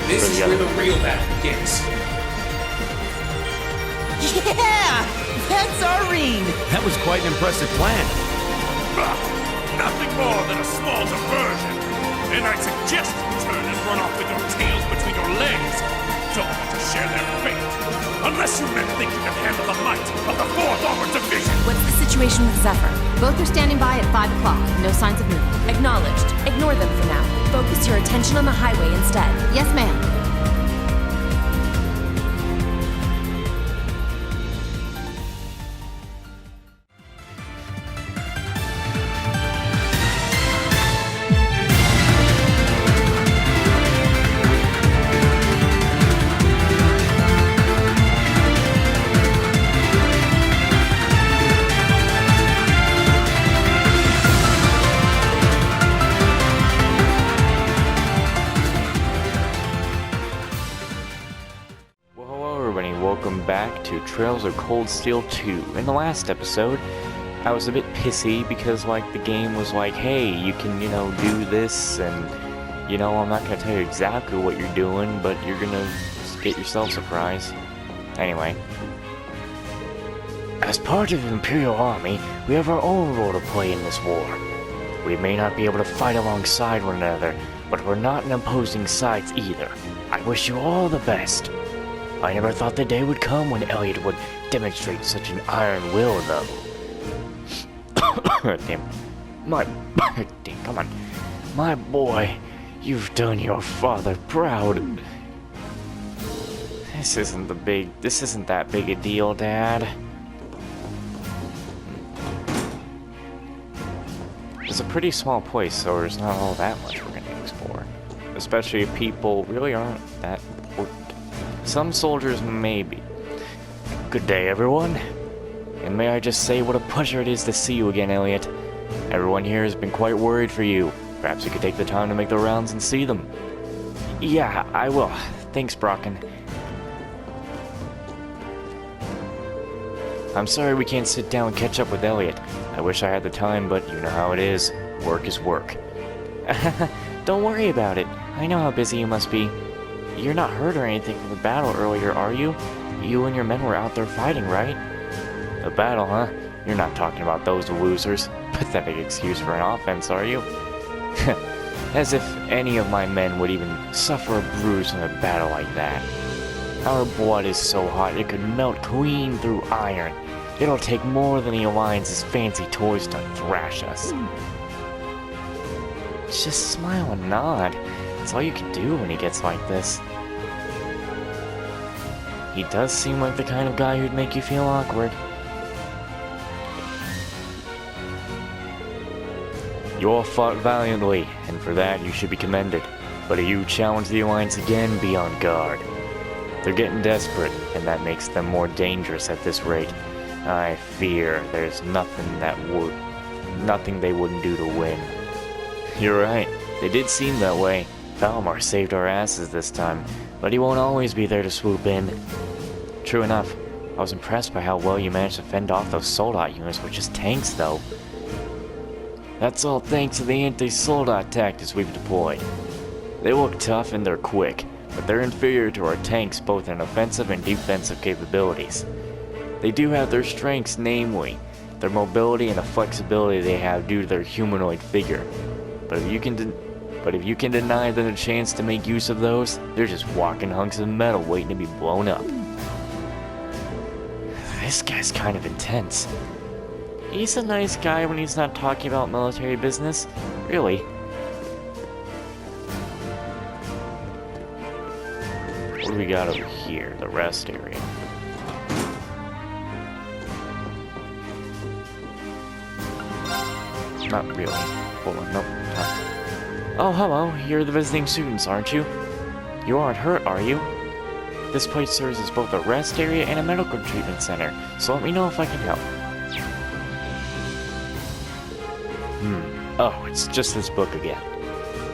This is where the real battle begins. Yeah! That's our ring! That was quite an impressive plan. Nothing more than a small diversion. And I suggest you turn and run off with your tails between your legs. Don't want to share their fate. Unless you men think you can handle the might of the 4th Armored Division. What's the situation with Zephyr? Both are standing by at 5 o'clock. No signs of movement. Acknowledged. Ignore them for now. Focus your attention on the highway instead. Yes, ma'am. Welcome back to Trails of Cold Steel 2. In the last episode, I was a bit pissy because, like, the game was like, hey, you can, do this, and, I'm not gonna tell you exactly what you're doing, but you're gonna get yourself a prize. Anyway. As part of the Imperial Army, we have our own role to play in this war. We may not be able to fight alongside one another, but we're not in opposing sides either. I wish you all the best. I never thought the day would come when Elliot would demonstrate such an iron will, though. Damn. Damn, come on. My boy, you've done your father proud. This isn't that big a deal, Dad. It's a pretty small place, so there's not all that much we're gonna explore. Especially if people really aren't that important. Some soldiers, maybe. Good day, everyone. And may I just say what a pleasure it is to see you again, Elliot. Everyone here has been quite worried for you. Perhaps you could take the time to make the rounds and see them. Yeah, I will. Thanks, Brocken. I'm sorry we can't sit down and catch up with Elliot. I wish I had the time, but you know how it is. Work is work. Don't worry about it. I know how busy you must be. You're not hurt or anything from the battle earlier, are you? You and your men were out there fighting, right? The battle, huh? You're not talking about those losers. Pathetic excuse for an offense, are you? As if any of my men would even suffer a bruise in a battle like that. Our blood is so hot it could melt clean through iron. It'll take more than the Alliance's fancy toys to thrash us. Just smile and nod. That's all you can do when he gets like this. He does seem like the kind of guy who'd make you feel awkward. You all fought valiantly, and for that you should be commended. But if you challenge the Alliance again, be on guard. They're getting desperate, and that makes them more dangerous at this rate. I fear there's nothing they wouldn't do to win. You're right, they did seem that way. Valmar saved our asses this time, but he won't always be there to swoop in. True enough, I was impressed by how well you managed to fend off those soldat units with just tanks, though. That's all thanks to the anti-soldat tactics we've deployed. They look tough and they're quick, but they're inferior to our tanks both in offensive and defensive capabilities. They do have their strengths, namely, their mobility and the flexibility they have due to their humanoid figure. But if you can deny them a chance to make use of those, they're just walking hunks of metal waiting to be blown up. This guy's kind of intense. He's a nice guy when he's not talking about military business. Really. What do we got over here? The rest area. Not really. Hold on, nope. Oh, hello. You're the visiting students, aren't you? You aren't hurt, are you? This place serves as both a rest area and a medical treatment center, so let me know if I can help. Oh, it's just this book again.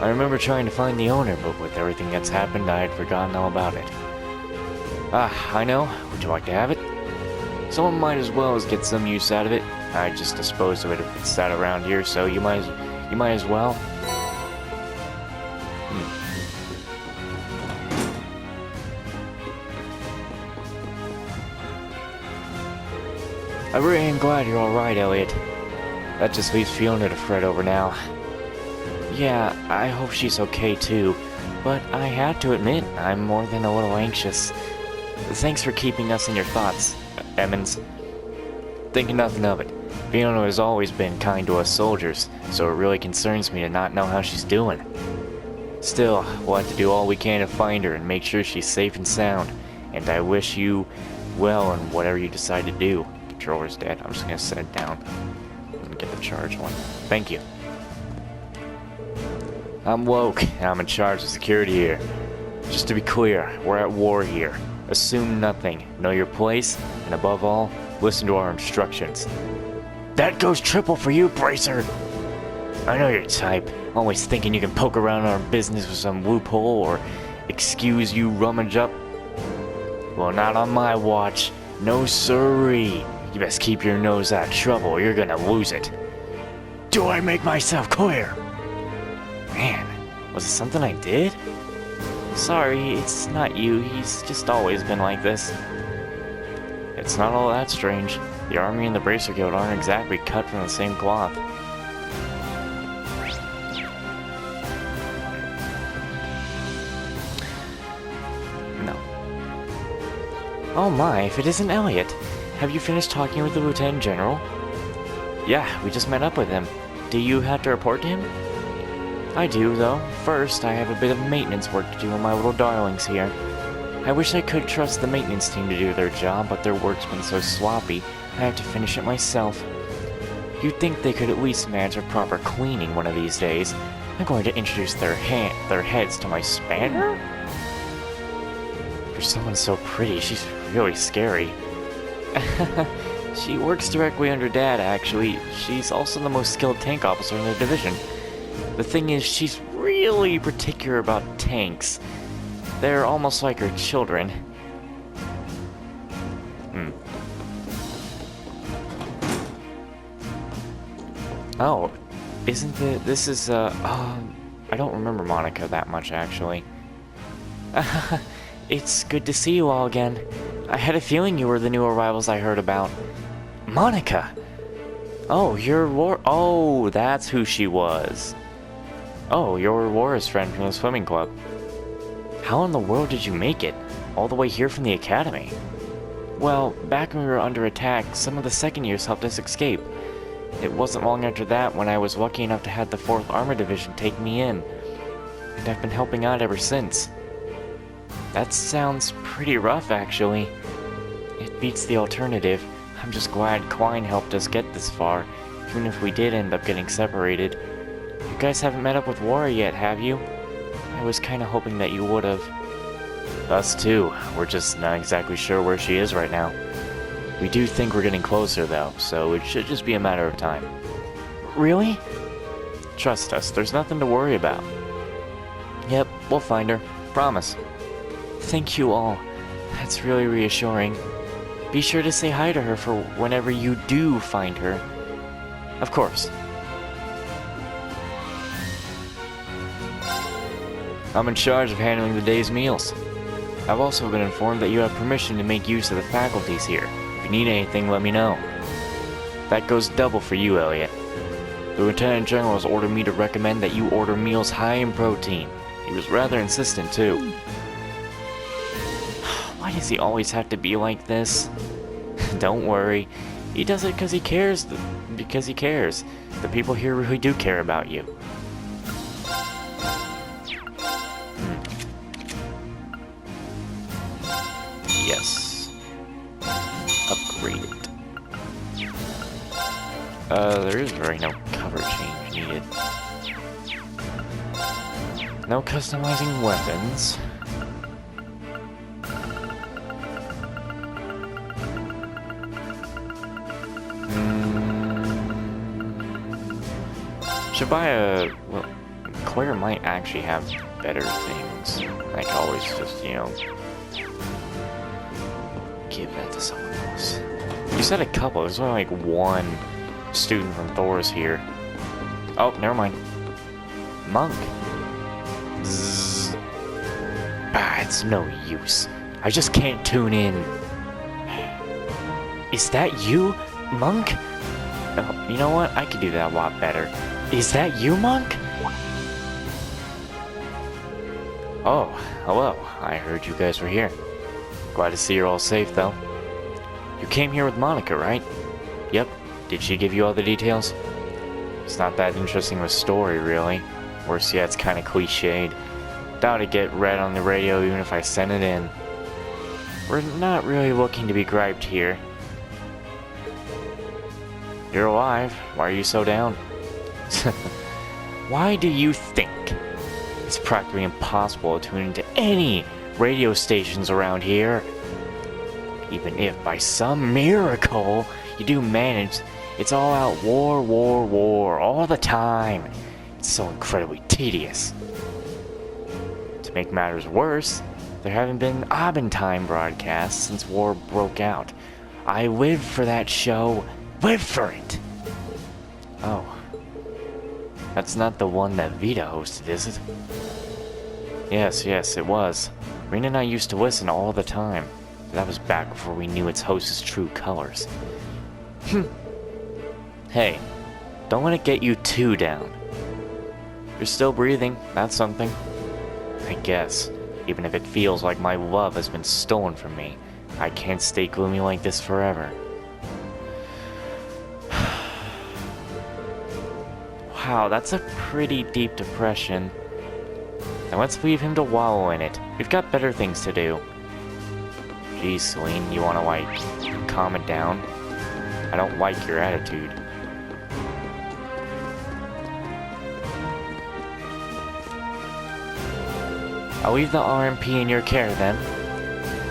I remember trying to find the owner, but with everything that's happened, I had forgotten all about it. Ah, I know. Would you like to have it? Someone might as well as get some use out of it. I just disposed of it if it's sat around here, so you might as well. I really am glad you're alright, Elliot. That just leaves Fiona to fret over now. Yeah, I hope she's okay too, but I had to admit, I'm more than a little anxious. Thanks for keeping us in your thoughts, Emmons. Thinking nothing of it. Fiona has always been kind to us soldiers, so it really concerns me to not know how she's doing. Still, we'll have to do all we can to find her and make sure she's safe and sound, and I wish you well in whatever you decide to do. Controller's dead. I'm just gonna set it down and get the charge one. Thank you. I'm woke, and I'm in charge of security here. Just to be clear, we're at war here. Assume nothing, know your place, and above all, listen to our instructions. That goes triple for you, Bracer! I know your type, always thinking you can poke around our business with some loophole or excuse you rummage up. Well, not on my watch. No siree. You best keep your nose out of trouble or you're gonna lose it. Do I make myself clear? Man, was it something I did? Sorry, it's not you. He's just always been like this. It's not all that strange. The Army and the Bracer Guild aren't exactly cut from the same cloth. No. Oh my, if it isn't Elliot. Have you finished talking with the Lieutenant General? Yeah, we just met up with him. Do you have to report to him? I do, though. First, I have a bit of maintenance work to do on my little darlings here. I wish I could trust the maintenance team to do their job, but their work's been so sloppy, I have to finish it myself. You'd think they could at least manage a proper cleaning one of these days. I'm going to introduce their heads to my spanner? For someone so pretty, she's really scary. She works directly under Dad, actually. She's also the most skilled tank officer in the division. The thing is, she's really particular about tanks. They're almost like her children. Oh, isn't this is, I don't remember Monica that much, actually. It's good to see you all again. I had a feeling you were the new arrivals I heard about. Monica! Oh, oh, that's who she was. Oh, you're Laura's friend from the swimming club. How in the world did you make it? All the way here from the academy? Well, back when we were under attack, some of the second years helped us escape. It wasn't long after that when I was lucky enough to have the 4th Armor Division take me in. And I've been helping out ever since. That sounds pretty rough, actually. It beats the alternative. I'm just glad Quine helped us get this far, even if we did end up getting separated. You guys haven't met up with Laura yet, have you? I was kinda hoping that you would've. Us too. We're just not exactly sure where she is right now. We do think we're getting closer though, so it should just be a matter of time. Really? Trust us, there's nothing to worry about. Yep, we'll find her. Promise. Thank you all. That's really reassuring. Be sure to say hi to her for whenever you do find her. Of course. I'm in charge of handling the day's meals. I've also been informed that you have permission to make use of the faculties here. If you need anything, let me know. That goes double for you, Elliot. The Lieutenant General has ordered me to recommend that you order meals high in protein. He was rather insistent, too. Why does he always have to be like this? Don't worry. He does it because he cares. Because he cares. The people here really do care about you. Yes. Upgrade it. There is really no cover change needed. No customizing weapons. Should buy a... well, Claire might actually have better things. I can always just, you know... give that to someone else. You said a couple. There's only like one student from Thor's here. Oh, never mind. Monk. Zzz. Ah, it's no use. I just can't tune in. Is that you? Monk? Oh, you know what? I could do that a lot better. Is that you, Monk? Oh, hello. I heard you guys were here. Glad to see you're all safe, though. You came here with Monica, right? Yep. Did she give you all the details? It's not that interesting of a story, really. Worse yet, it's kinda cliched. Doubt it'd get read on the radio even if I sent it in. We're not really looking to be griped here. You're alive. Why are you so down? Why do you think it's practically impossible to tune into any radio stations around here? Even if by some miracle you do manage, it's all out war, war, war all the time. It's so incredibly tedious. To make matters worse, there haven't been Abendtime broadcasts since war broke out. I lived for that show. Lived for it! Oh. That's not the one that Vita hosted, is it? Yes, it was. Rena and I used to listen all the time. That was back before we knew its host's true colors. Hey, don't let it get you too down. You're still breathing, that's something. I guess, even if it feels like my love has been stolen from me, I can't stay gloomy like this forever. Wow, that's a pretty deep depression. Now let's leave him to wallow in it. We've got better things to do. Geez, Celine, you wanna, like, calm it down? I don't like your attitude. I'll leave the RMP in your care, then.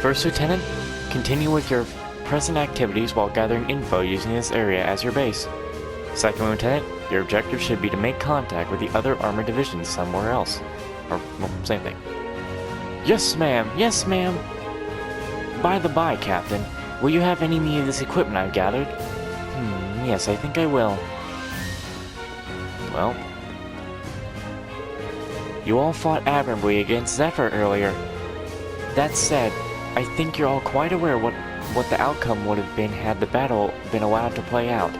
First Lieutenant, continue with your present activities while gathering info using this area as your base. Second Lieutenant, your objective should be to make contact with the other armored divisions somewhere else. Or, well, same thing. Yes, ma'am. Yes, ma'am. By the by, Captain, will you have any of this equipment I've gathered? Yes, I think I will. Well, you all fought admirably against Zephyr earlier. That said, I think you're all quite aware what the outcome would have been had the battle been allowed to play out.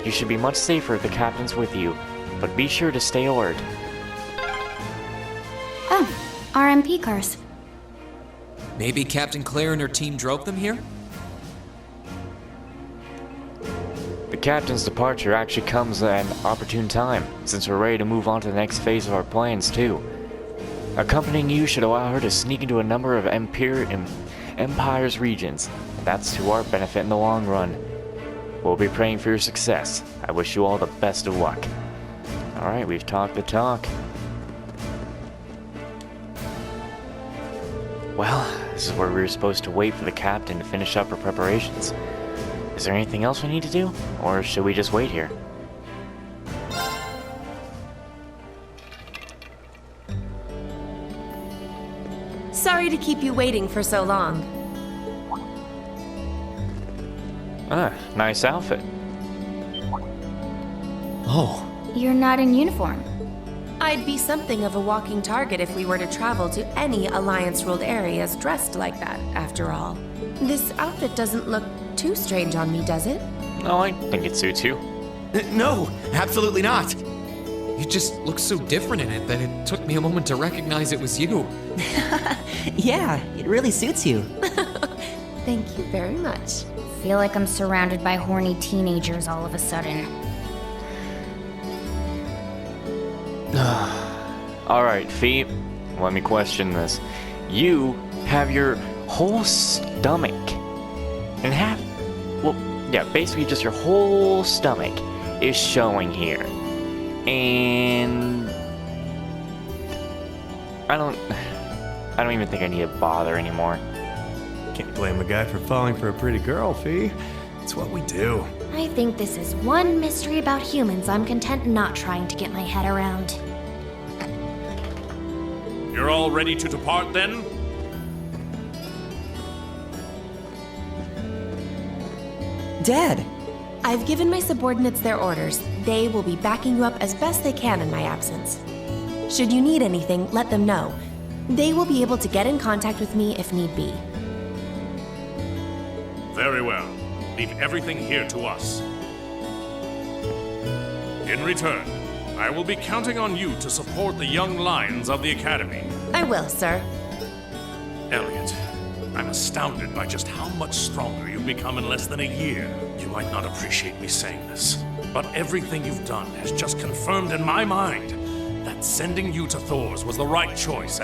You should be much safer if the captain's with you, but be sure to stay alert. Oh, RMP cars. Maybe Captain Claire and her team drove them here? The captain's departure actually comes at an opportune time, since we're ready to move on to the next phase of our plans, too. Accompanying you should allow her to sneak into a number of Empire's regions, and that's to our benefit in the long run. We'll be praying for your success. I wish you all the best of luck. Alright, we've talked the talk. Well, this is where we were supposed to wait for the captain to finish up her preparations. Is there anything else we need to do? Or should we just wait here? Sorry to keep you waiting for so long. Ah, nice outfit. Oh, You're not in uniform. I'd be something of a walking target if we were to travel to any Alliance-ruled areas dressed like that, after all. This outfit doesn't look too strange on me, does it? No, I think it suits you. No, absolutely not. you just look so different in it that it took me a moment to recognize it was you. Yeah, it really suits you. Thank you very much. Feel like I'm surrounded by horny teenagers all of a sudden. Alright, Fee, let me question this. You have your whole stomach, and basically just your whole stomach is showing here. And I don't even think I need to bother anymore. Can't blame a guy for falling for a pretty girl, Fee. It's what we do. I think this is one mystery about humans I'm content not trying to get my head around. You're all ready to depart then? Dad! I've given my subordinates their orders. They will be backing you up as best they can in my absence. Should you need anything, let them know. They will be able to get in contact with me if need be. Very well. Leave everything here to us. In return, I will be counting on you to support the young lions of the Academy. I will, sir. Elliot, I'm astounded by just how much stronger you've become in less than a year. You might not appreciate me saying this, but everything you've done has just confirmed in my mind that sending you to Thor's was the right choice.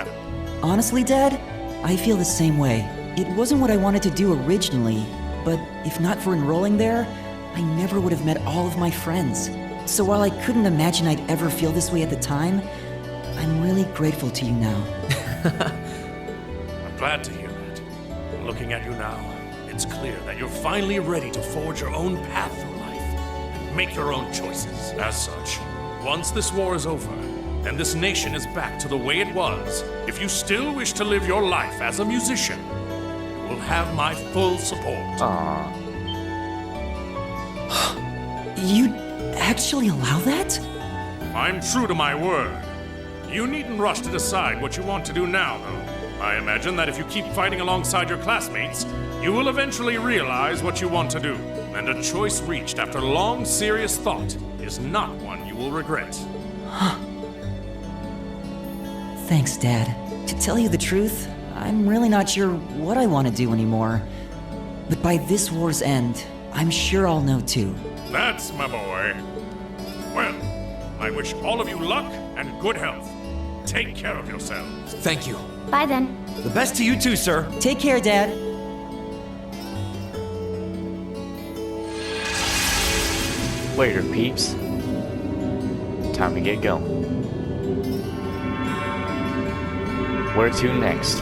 Honestly, Dad, I feel the same way. It wasn't what I wanted to do originally, but if not for enrolling there, I never would have met all of my friends. So while I couldn't imagine I'd ever feel this way at the time, I'm really grateful to you now. I'm glad to hear that. Looking at you now, it's clear that you're finally ready to forge your own path through life and make your own choices. As such, once this war is over, and this nation is back to the way it was, if you still wish to live your life as a musician, you will have my full support. Aww. You'd actually allow that? I'm true to my word. You needn't rush to decide what you want to do now, though. I imagine that if you keep fighting alongside your classmates, you will eventually realize what you want to do. And a choice reached after long, serious thought is not one you will regret. Thanks, Dad. To tell you the truth, I'm really not sure what I want to do anymore. But by this war's end, I'm sure I'll know too. That's my boy. Well, I wish all of you luck and good health. Take care of yourselves. Thank you. Bye then. The best to you too, sir. Take care, Dad. Later, peeps. Time to get going. Where to next?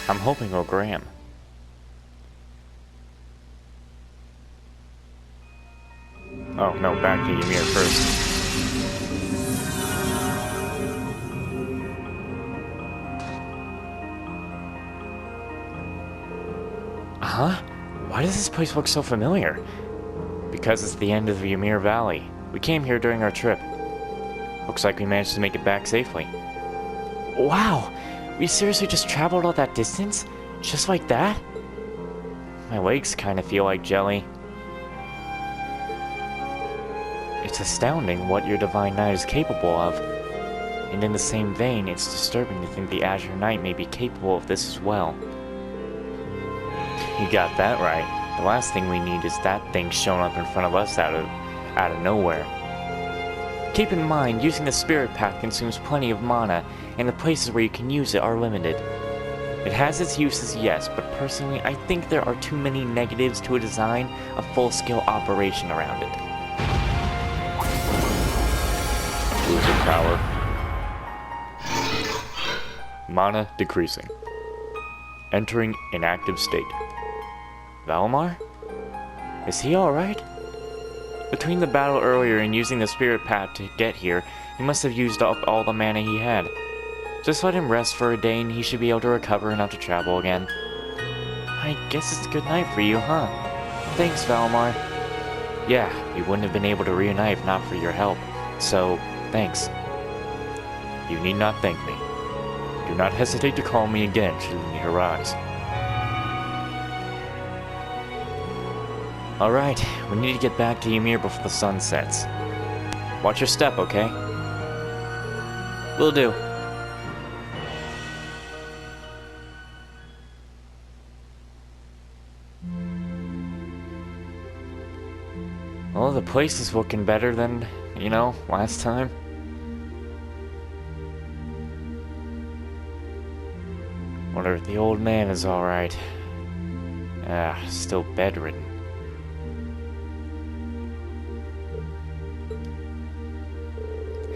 I'm hoping we'll Graham. Oh, no, back to Ymir first. Huh? Why does this place look so familiar? Because it's the end of the Ymir Valley. We came here during our trip. Looks like we managed to make it back safely. Wow! We seriously just traveled all that distance? Just like that? My legs kind of feel like jelly. It's astounding what your Divine Knight is capable of. And in the same vein, it's disturbing to think the Azure Knight may be capable of this as well. You got that right. The last thing we need is that thing showing up in front of us out of nowhere. Keep in mind, using the Spirit Path consumes plenty of mana, and the places where you can use it are limited. It has its uses, yes, but personally, I think there are too many negatives to a design a full-scale operation around it. Losing power. Mana decreasing. Entering inactive state. Valmar? Is he alright? Between the battle earlier and using the Spirit Path to get here, he must have used up all the mana he had. Just let him rest for a day and he should be able to recover enough to travel again. I guess it's a good night for you, huh? Thanks, Valmar. Yeah, we wouldn't have been able to reunite if not for your help. So, thanks. You need not thank me. Do not hesitate to call me again should the need arise. Alright, we need to get back to Ymir before the sun sets. Watch your step, okay? Will do. Well, the place is looking better than, last time. Wonder if the old man is alright. Still bedridden.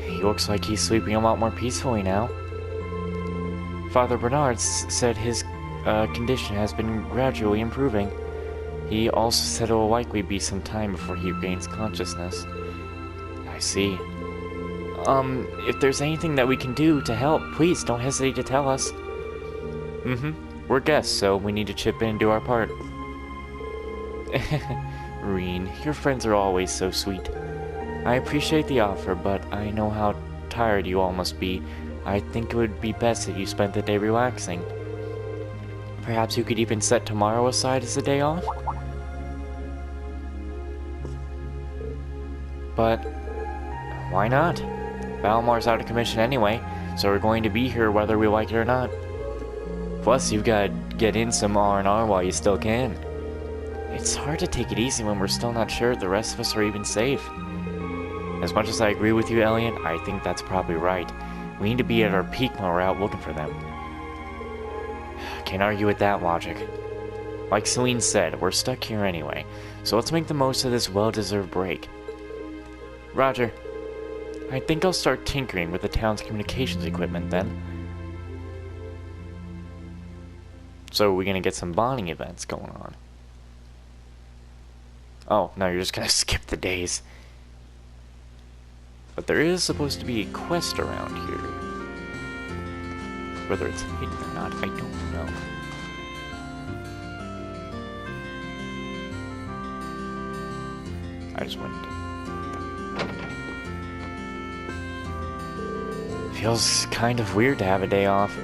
He looks like he's sleeping a lot more peacefully now. Father Bernard said his condition has been gradually improving. He also said it will likely be some time before he regains consciousness. I see. If there's anything that we can do to help, please don't hesitate to tell us. We're guests, so we need to chip in and do our part. Reen, your friends are always so sweet. I appreciate the offer, but I know how tired you all must be. I think it would be best if you spent the day relaxing. Perhaps you could even set tomorrow aside as a day off? But why not? Valmar's out of commission anyway, so we're going to be here whether we like it or not. Plus, you've got to get in some R&R while you still can. It's hard to take it easy when we're still not sure the rest of us are even safe. As much as I agree with you, Elliot, I think that's probably right. We need to be at our peak when we're out looking for them. Can't argue with that logic. Like Celine said, we're stuck here anyway, so let's make the most of this well-deserved break. Roger. I think I'll start tinkering with the town's communications equipment then. So we're gonna get some bonding events going on. Oh, no, you're just gonna skip the days. But there is supposed to be a quest around here. Whether it's hidden or not, I don't know. I just went. Feels kind of weird to have a day off.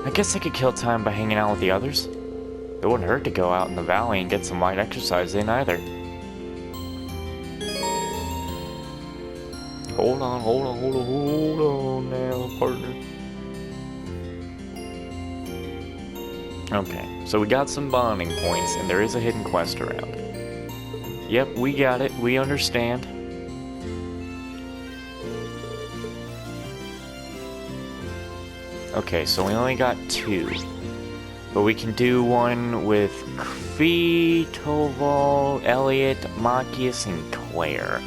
I guess I could kill time by hanging out with the others. It wouldn't hurt to go out in the valley and get some light exercise in either. Hold on now, partner. Okay, so we got some bonding points, and there is a hidden quest around. Yep, we got it. We understand. Okay, so we only got 2. But we can do one with Kvi, Toval, Elliot, Machias, and Claire.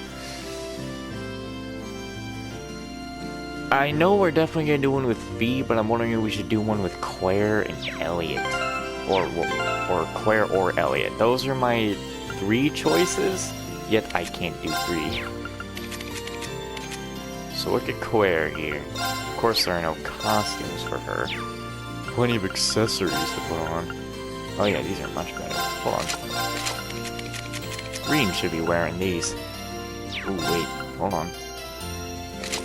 I know we're definitely gonna do one with Fee, but I'm wondering if we should do one with Claire and Elliot. Or Claire or Elliot. Those are my 3 choices, yet I can't do 3. So look at Claire here. Of course there are no costumes for her. Plenty of accessories to put on. Oh yeah, these are much better. Hold on. Green should be wearing these. Ooh, wait. Hold on.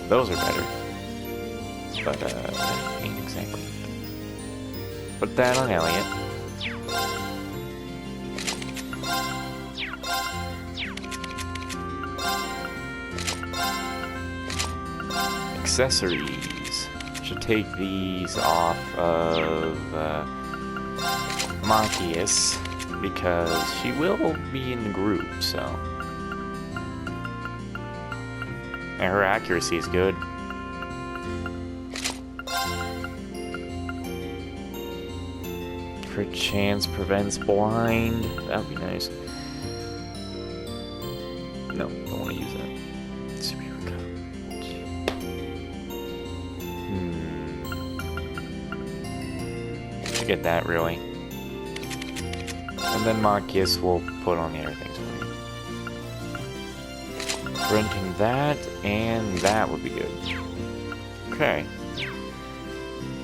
Those are better. But, ain't exactly. Put that on Elliot. Accessories. Should take these off of Machias because she will be in the group, so. And her accuracy is good. Crit chance prevents blind. That would be nice. No, don't want to use that. Superior coverage. Should get that, really. And then Machias will put on the other things for me. Renting that, and that would be good. Okay.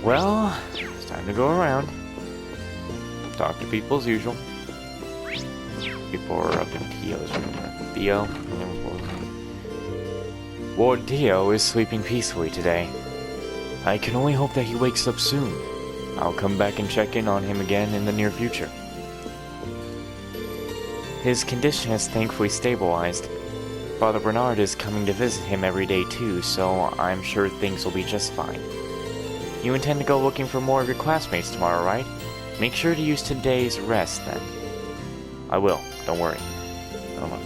Well, it's time to go around. Talk to people as usual. People are up in Tio's room. Theo? Lord Theo is sleeping peacefully today. I can only hope that he wakes up soon. I'll come back and check in on him again in the near future. His condition has thankfully stabilized. Father Bernard is coming to visit him every day too, so I'm sure things will be just fine. You intend to go looking for more of your classmates tomorrow, right? Make sure to use today's rest, then. I will. Don't worry. Hold on.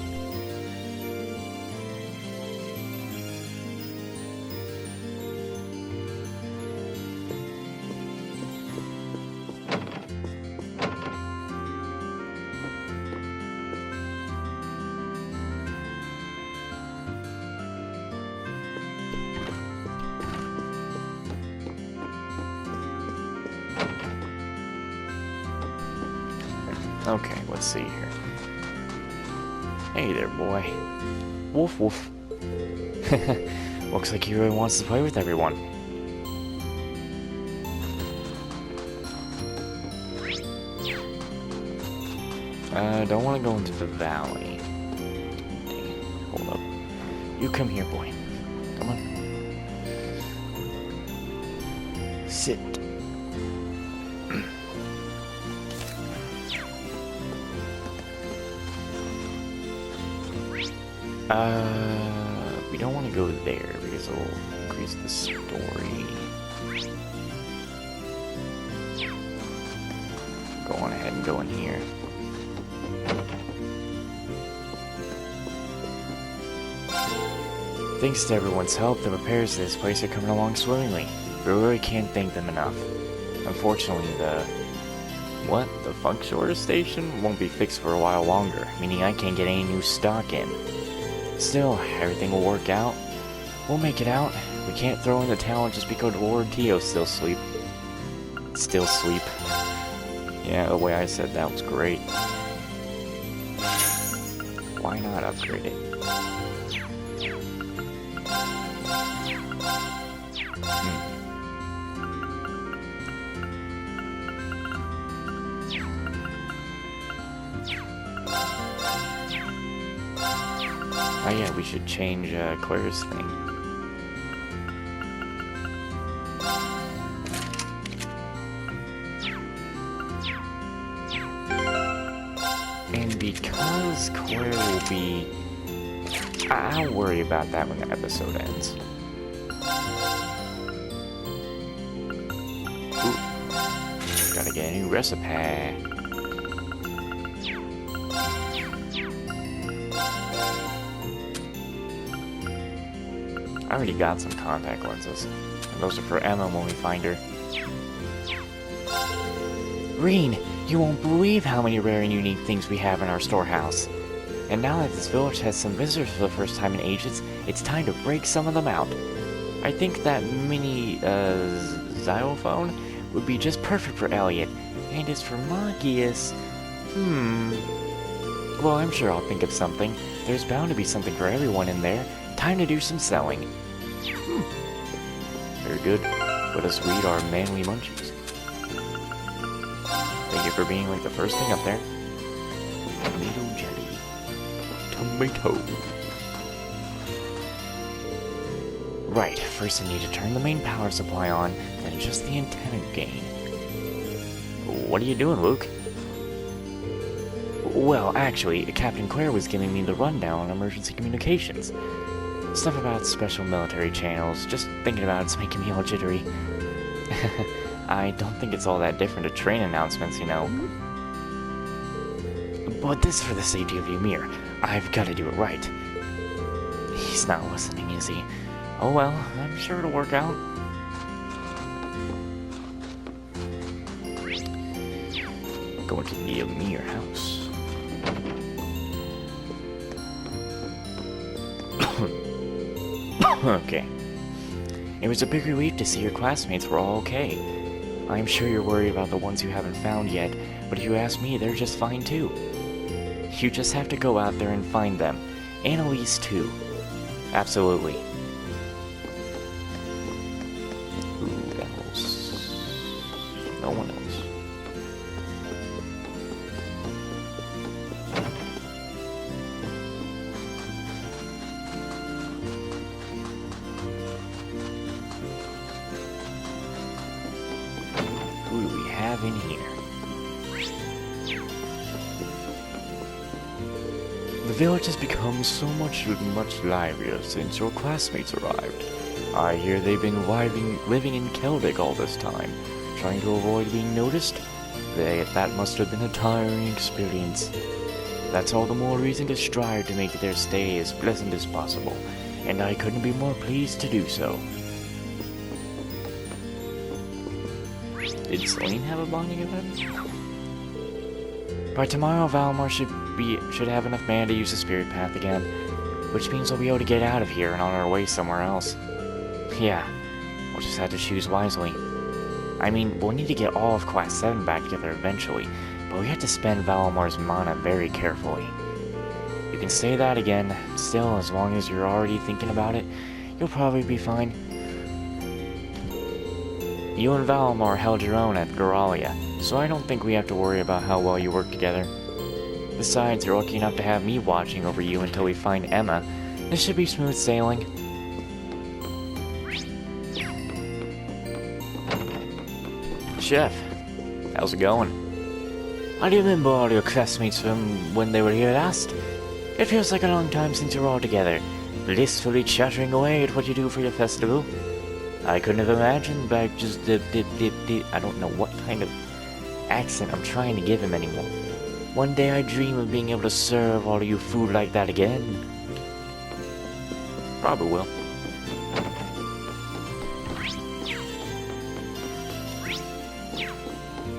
Okay, let's see here. Hey there, boy. Woof woof. Looks like he really wants to play with everyone. Don't want to go into the valley. Hold up. You come here, boy. Come on. Sit. We don't want to go there because it'll increase the story. Go on ahead and go in here. Thanks to everyone's help, the repairs to this place are coming along swimmingly. We really can't thank them enough. Unfortunately, the funk shorter station won't be fixed for a while longer, meaning I can't get any new stock in. Still, everything will work out. We'll make it out. We can't throw in the towel just because Lord Tio still sleep. Yeah, the way I said that was great. Why not upgrade it? Oh yeah, we should change Claire's thing. And because Claire will be... I'll worry about that when the episode ends. Ooh. Gotta get a new recipe. I already got some contact lenses. And those are for Emma when we find her. Reen, you won't believe how many rare and unique things we have in our storehouse. And now that this village has some visitors for the first time in ages, it's time to break some of them out. I think that mini, xylophone would be just perfect for Elliot. And as for Magius, well, I'm sure I'll think of something. There's bound to be something for everyone in there. Time to do some selling. Very good. Let us read our manly munchies. Thank you for being like the first thing up there. Tomato jelly. Tomato. Right, first I need to turn the main power supply on, then adjust the antenna gain. What are you doing, Luke? Well, actually, Captain Claire was giving me the rundown on emergency communications. Stuff about special military channels. Just thinking about it's making me all jittery. I don't think it's all that different to train announcements, you know. But this is for the safety of Ymir. I've got to do it right. He's not listening, is he? Oh well, I'm sure it'll work out. Going to the Ymir house. Okay. It was a big relief to see your classmates were all okay. I'm sure you're worried about the ones you haven't found yet, but if you ask me, they're just fine too. You just have to go out there and find them. Annalise too. Absolutely. Who else? No one else. Who do we have in here? The village has become so much livelier since your classmates arrived. I hear they've been living in Celtic all this time, trying to avoid being noticed. That must have been a tiring experience. That's all the more reason to strive to make their stay as pleasant as possible, and I couldn't be more pleased to do so. Did Selene have a bonding event? By tomorrow, Valmar should have enough mana to use the spirit path again, which means we'll be able to get out of here and on our way somewhere else. Yeah, we'll just have to choose wisely. I mean, we'll need to get all of Class 7 back together eventually, but we have to spend Valmar's mana very carefully. You can say that again. Still, as long as you're already thinking about it, you'll probably be fine. You and Valmar held your own at Goralia, so I don't think we have to worry about how well you work together. Besides, you're lucky enough to have me watching over you until we find Emma. This should be smooth sailing. Chef, how's it going? I remember all your classmates from when they were here last. It feels like a long time since you're all together, blissfully chattering away at what you do for your festival. I couldn't have imagined back just I don't know what kind of accent I'm trying to give him anymore. One day I dream of being able to serve all of you food like that again. Probably will.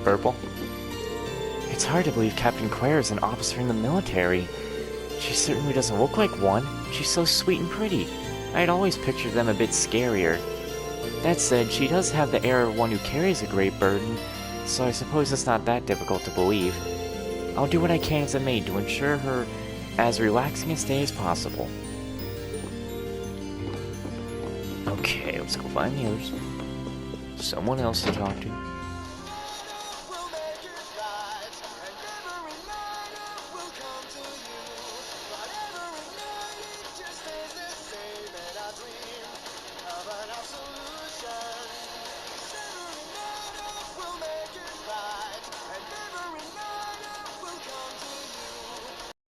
Purple. It's hard to believe Captain Claire is an officer in the military. She certainly doesn't look like one. She's so sweet and pretty. I'd always pictured them a bit scarier. That said, she does have the air of one who carries a great burden, so I suppose it's not that difficult to believe. I'll do what I can as a maid to ensure her as relaxing a stay as possible. Okay, let's go find the others. Someone else to talk to.